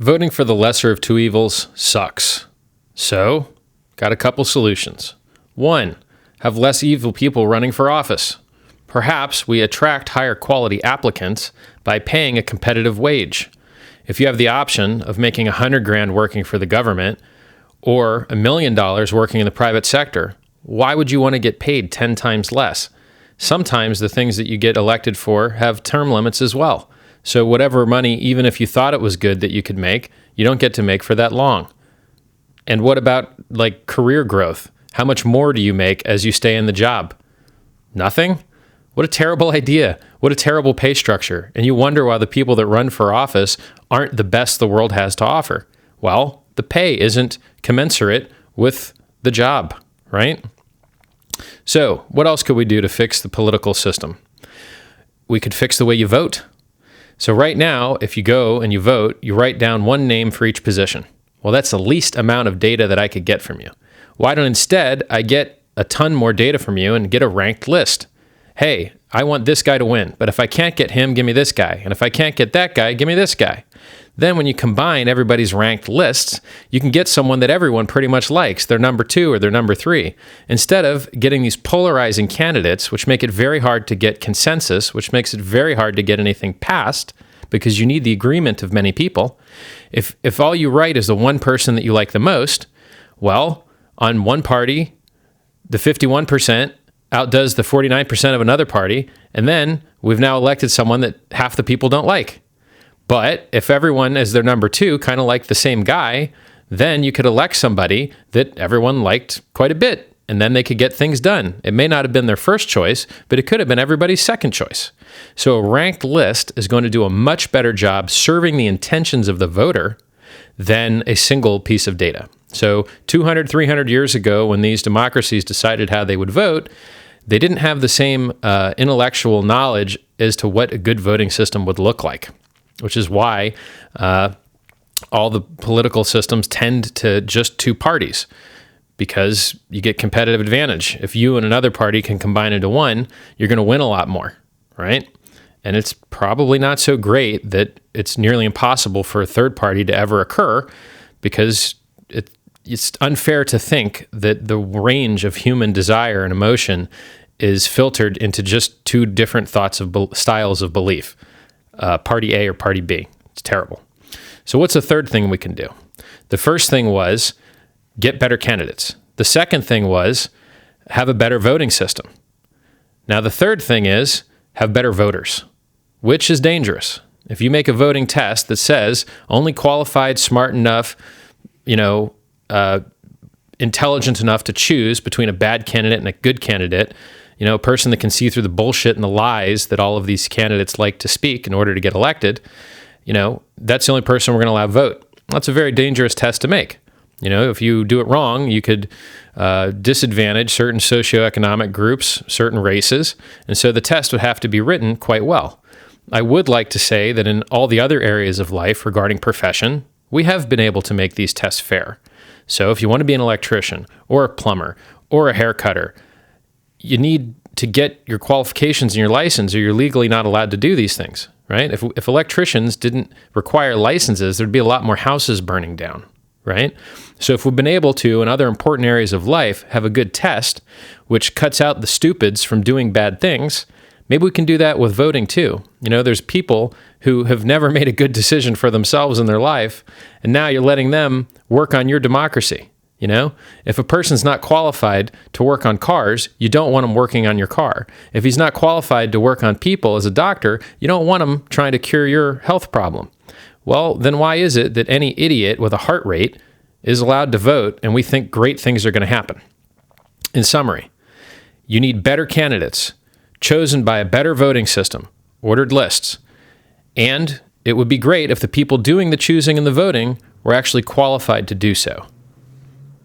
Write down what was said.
Voting for the lesser of two evils sucks. So, got a couple solutions. 1, have less evil people running for office. Perhaps we attract higher quality applicants by paying a competitive wage. If you have the option of making $100,000 working for the government or $1 million working in the private sector, why would you want to get paid 10 times less? Sometimes the things that you get elected for have term limits as well. So whatever money, even if you thought it was good that you could make, you don't get to make for that long. And what about like career growth? How much more do you make as you stay in the job? Nothing? What a terrible idea. What a terrible pay structure. And you wonder why the people that run for office aren't the best the world has to offer. Well, the pay isn't commensurate with the job, right? So what else could we do to fix the political system? We could fix the way you vote. So right now, if you go and you vote, you write down one name for each position. Well, that's the least amount of data that I could get from you. Why don't instead I get a ton more data from you and get a ranked list? Hey, I want this guy to win, but if I can't get him, give me this guy. And if I can't get that guy, give me this guy. Then when you combine everybody's ranked lists, you can get someone that everyone pretty much likes, their number 2 or their number 3, instead of getting these polarizing candidates, which make it very hard to get consensus, which makes it very hard to get anything passed because you need the agreement of many people. If all you write is the one person that you like the most, well, on one party, the 51% outdoes the 49% of another party, and then we've now elected someone that half the people don't like. But if everyone as their number 2 kind of liked the same guy, then you could elect somebody that everyone liked quite a bit, and then they could get things done. It may not have been their first choice, but it could have been everybody's second choice. So a ranked list is going to do a much better job serving the intentions of the voter than a single piece of data. So 200, 300 years ago, when these democracies decided how they would vote, they didn't have the same intellectual knowledge as to what a good voting system would look like, which is why all the political systems tend to just 2 parties, because you get competitive advantage. If you and another party can combine into one, you're going to win a lot more, right? And it's probably not so great that it's nearly impossible for a third party to ever occur, because it's unfair to think that the range of human desire and emotion is filtered into just 2 different styles of belief, party A or party B. It's terrible. So what's the third thing we can do? The first thing was get better candidates. The second thing was have a better voting system. Now the third thing is have better voters, which is dangerous. If you make a voting test that says only qualified, smart enough, intelligent enough to choose between a bad candidate and a good candidate, a person that can see through the bullshit and the lies that all of these candidates like to speak in order to get elected, that's the only person we're going to allow vote. That's a very dangerous test to make. If you do it wrong, you could disadvantage certain socioeconomic groups, certain races, and so the test would have to be written quite well. I would like to say that in all the other areas of life regarding profession, we have been able to make these tests fair. So if you want to be an electrician or a plumber or a hair cutter, you need to get your qualifications and your license, or you're legally not allowed to do these things, right? If electricians didn't require licenses, there'd be a lot more houses burning down, right? So if we've been able to, in other important areas of life, have a good test, which cuts out the stupids from doing bad things, maybe we can do that with voting too. There's people who have never made a good decision for themselves in their life, and now you're letting them work on your democracy. If a person's not qualified to work on cars, you don't want him working on your car. If he's not qualified to work on people as a doctor, you don't want him trying to cure your health problem. Well, then why is it that any idiot with a heart rate is allowed to vote and we think great things are going to happen? In summary, you need better candidates chosen by a better voting system, ordered lists, and it would be great if the people doing the choosing and the voting were actually qualified to do so.